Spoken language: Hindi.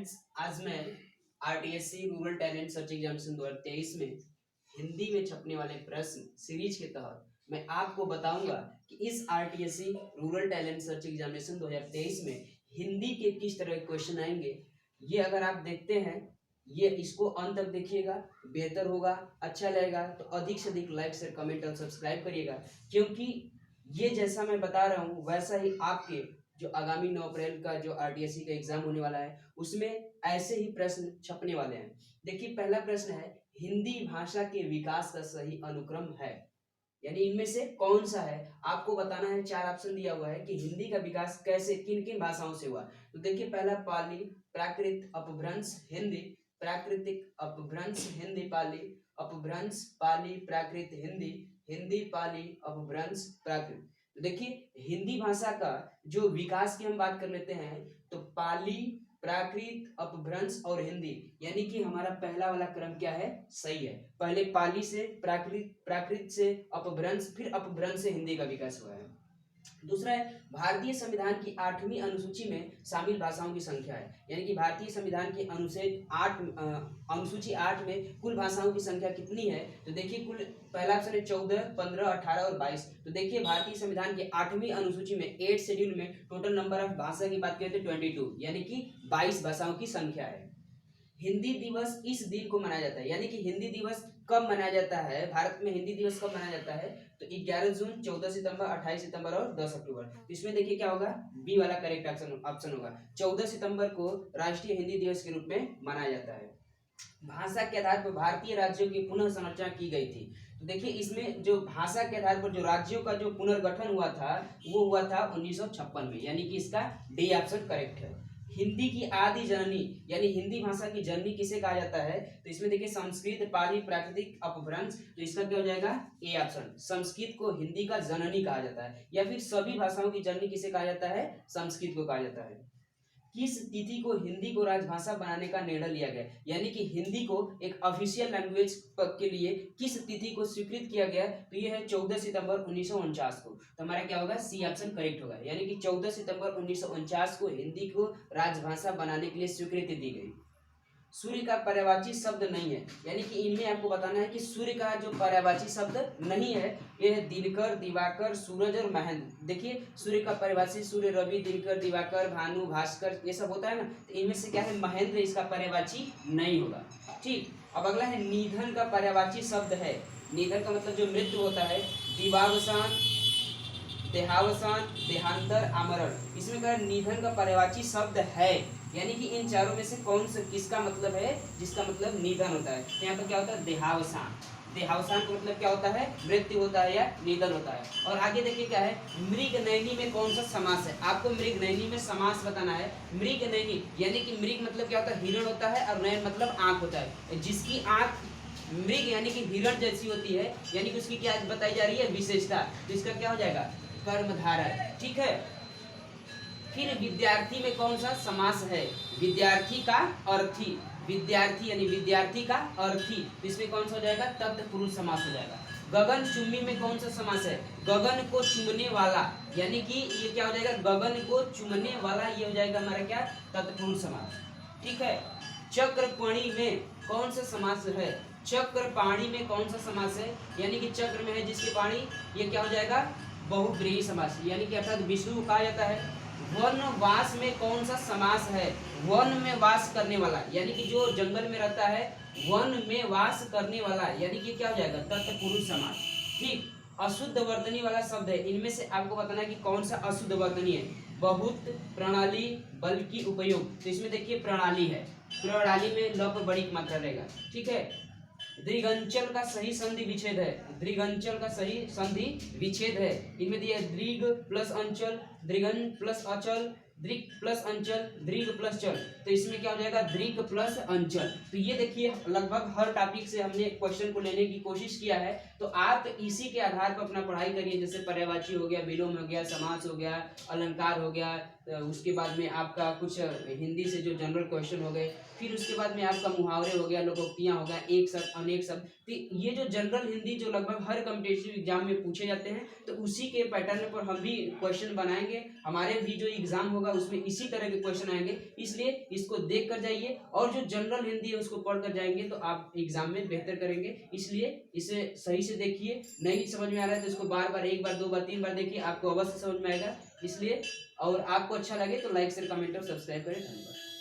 फ्रेंड्स, आज मैं आरटीएससी रूरल टैलेंट सर्च एग्जामिनेशन 2023 में हिंदी में छपने वाले प्रश्न सीरीज के तहत मैं आपको बताऊंगा कि इस आरटीएससी रूरल टैलेंट सर्च एग्जामिनेशन 2023 में हिंदी के किस तरह के क्वेश्चन आएंगे। ये अगर आप देखते हैं, ये इसको अंत तक देखिएगा, बेहतर होगा, अच्छा लगेगा तो अधिक से अधिक लाइक शेयर कमेंट और सब्सक्राइब करिएगा, क्योंकि ये जैसा मैं बता रहा हूँ वैसा ही आपके जो आगामी 9 अप्रैल का जो आरटीएससी का एग्जाम होने वाला है उसमें ऐसे ही प्रश्न छपने वाले हैं। देखिए, पहला प्रश्न है, हिंदी भाषा के विकास का सही अनुक्रम है, यानी इनमें से कौन सा है आपको बताना है। 4 ऑप्शन दिया हुआ है कि हिंदी का विकास कैसे किन किन भाषाओं से हुआ। तो देखिए, पहला पाली, प्राकृत, अपभ्रंश, हिंदी, प्राकृतिक, अपभ्रंश, हिंदी, पाली, अपभ्रंश, पाली, प्राकृत, हिंदी, हिंदी, पाली, अपभ्रंश, प्राकृत। तो देखिए, हिंदी भाषा का जो विकास की हम बात कर लेते हैं तो पाली, प्राकृत, अपभ्रंश और हिंदी, यानी कि हमारा पहला वाला क्रम क्या है, सही है। पहले पाली से प्राकृत, प्राकृत से अपभ्रंश, फिर अपभ्रंश से हिंदी का विकास हुआ है। दूसरा है, भारतीय संविधान की 8वीं अनुसूची में शामिल भाषाओं की संख्या है, यानी कि भारतीय संविधान की अनुसूची 8 में कुल भाषाओं की संख्या कितनी है। तो देखिए, कुल पहला ऑप्शन है 14, 15, 18 और 22। तो देखिए, भारतीय संविधान की 8वीं अनुसूची में 8 शेड्यूल में टोटल नंबर ऑफ भाषा की बात करें तो 22, यानी कि 22 भाषाओं की संख्या है। हिंदी दिवस इस दिन को मनाया जाता है, यानी कि हिंदी दिवस कब मनाया जाता है, भारत में हिंदी दिवस कब मनाया जाता है। तो 11 जून, 14 सितंबर, 28 सितंबर और 10 अक्टूबर। तो इसमें देखिए क्या होगा, बी वाला करेक्ट ऑप्शन होगा। 14 सितंबर को राष्ट्रीय हिंदी दिवस के रूप में मनाया जाता है। भाषा के आधार पर भारतीय राज्यों की पुनः संरचना की गई थी। तो देखिए, इसमें जो भाषा के आधार पर जो राज्यों का जो पुनर्गठन हुआ था वो हुआ था 1956 में, यानी कि इसका डी ऑप्शन करेक्ट है। हिंदी की आदि जननी, यानी हिंदी भाषा की जननी किसे कहा जाता है। तो इसमें देखिए, संस्कृत, पाली, प्राकृतिक, अपभ्रंश, तो इसका क्या हो जाएगा, ए ऑप्शन। संस्कृत को हिंदी का जननी कहा जाता है, या फिर सभी भाषाओं की जननी किसे कहा जाता है, संस्कृत को कहा जाता है। किस तिथि को हिंदी को राजभाषा बनाने का निर्णय लिया गया, यानी कि हिंदी को एक ऑफिशियल लैंग्वेज के लिए किस तिथि को स्वीकृत किया गया। तो ये है 14 सितंबर 1949 को। तो हमारा क्या होगा, सी ऑप्शन करेक्ट होगा, यानी कि 14 सितंबर 1949 को हिंदी को राजभाषा बनाने के लिए स्वीकृति दी गई। सूर्य का पर्यायवाची शब्द नहीं है, यानी कि इनमें आपको बताना है कि सूर्य का जो पर्यायवाची शब्द नहीं है, ये है दिनकर, दिवाकर, सूरज और महेंद्र। देखिए, सूर्य का पर्यायवाची सूर्य, रवि, दिनकर, दिवाकर, भानु, भास्कर, ये सब होता है ना, तो इनमें से क्या है, महेंद्र इसका पर्यायवाची नहीं होगा। ठीक, अब अगला है, निधन का पर्यायवाची शब्द है। निधन का मतलब जो मृत्यु होता है, दिवावसान, देहावसान, देहांतर, आमरण। इसमें क्या है, निधन का पर्यायवाची शब्द है, यानी कि इन चारों में से कौन सा किसका मतलब है, जिसका मतलब निधन होता है। तो यहाँ पर क्या होता है, देहावसान। देहावसान का मतलब क्या होता है, मृत्यु होता है या निधन होता है। और आगे देखिए क्या है, मृगनयनी में कौन सा समास है, आपको मृगनयनी में समास बताना है। मृगनयनी यानी कि मृग मतलब क्या होता है, हिरण होता है, और नयन मतलब आंख होता है। जिसकी आंख मृग यानी कि हिरण जैसी होती है, यानी कि उसकी क्या बताई जा रही है, विशेषता। तो इसका क्या हो जाएगा, कर्मधारय। ठीक है, फिर विद्यार्थी में कौन सा समास है, विद्यार्थी का अर्थी। विद्यार्थी यानी विद्यार्थी का अर्थी, तो इसमें कौन सा हो जाएगा, तत्पुरुष समास हो जाएगा। गगन चुम्बी में कौन सा समास है, गगन को चुमने वाला, यानी कि ये क्या हो जाएगा, गगन को चुमने वाला, ये हो जाएगा हमारा क्या, तत्पुरुष समास। ठीक है, चक्रपाणी में कौन सा समास है, चक्रपाणी में कौन सा समास है, यानी कि चक्र में है जिसके पाणी, ये क्या हो जाएगा, बहुव्रीहि समास, यानी कि अर्थात विष्णु कहा जाता है। वनवास में कौन सा समास है, वन में वास करने वाला, यानी कि जो जंगल में रहता है, वन में वास करने वाला, यानी कि क्या हो जाएगा, तत्पुरुष समास। ठीक, अशुद्ध वर्तनी वाला शब्द है, इनमें से आपको बताना है कि कौन सा अशुद्ध वर्तनी है। बहुत, प्रणाली, बल्कि, उपयोग। तो इसमें देखिए प्रणाली है, प्रणाली में ल पर बड़ी मात्रा रहेगा। ठीक है, दृगंचल का सही संधि विच्छेद है, दृगंचल का सही संधि विच्छेद है। इनमें दिया दृग प्लस अंचल, दृगन प्लस अचल, दृग प्लस अंचल, दृग प्लस चल। तो इसमें क्या हो जाएगा, दृग प्लस अंचल। तो ये देखिए, लगभग हर टॉपिक से हमने क्वेश्चन को लेने की कोशिश किया है, तो आप इसी के आधार पर अपना पढ़ाई करिए। जैसे पर्यायवाची हो गया, विलोम हो गया, समास हो गया, अलंकार हो गया, उसके बाद में आपका कुछ हिंदी से जो जनरल क्वेश्चन हो गए, फिर उसके बाद में आपका मुहावरे हो गया, लोकोक्तियाँ हो गया, एक शब्द अनेक शब्द। तो ये जो जनरल हिंदी जो लगभग हर कॉम्पिटिटिव एग्जाम में पूछे जाते हैं, तो उसी के पैटर्न पर हम भी क्वेश्चन बनाएंगे। हमारे भी जो एग्जाम होगा उसमें इसी तरह के क्वेश्चन आएंगे, इसलिए इसको देख कर जाइए और जो जनरल हिंदी है उसको पढ़ कर जाएंगे तो आप एग्जाम में बेहतर करेंगे। इसलिए इसे सही से देखिए, नहीं समझ में आ रहा है तो इसको बार बार, एक बार, दो बार, तीन बार देखिए, आपको अवश्य समझ में आएगा। इसलिए और आपको अच्छा लगे तो लाइक शेयर कमेंट और सब्सक्राइब करें। धन्यवाद।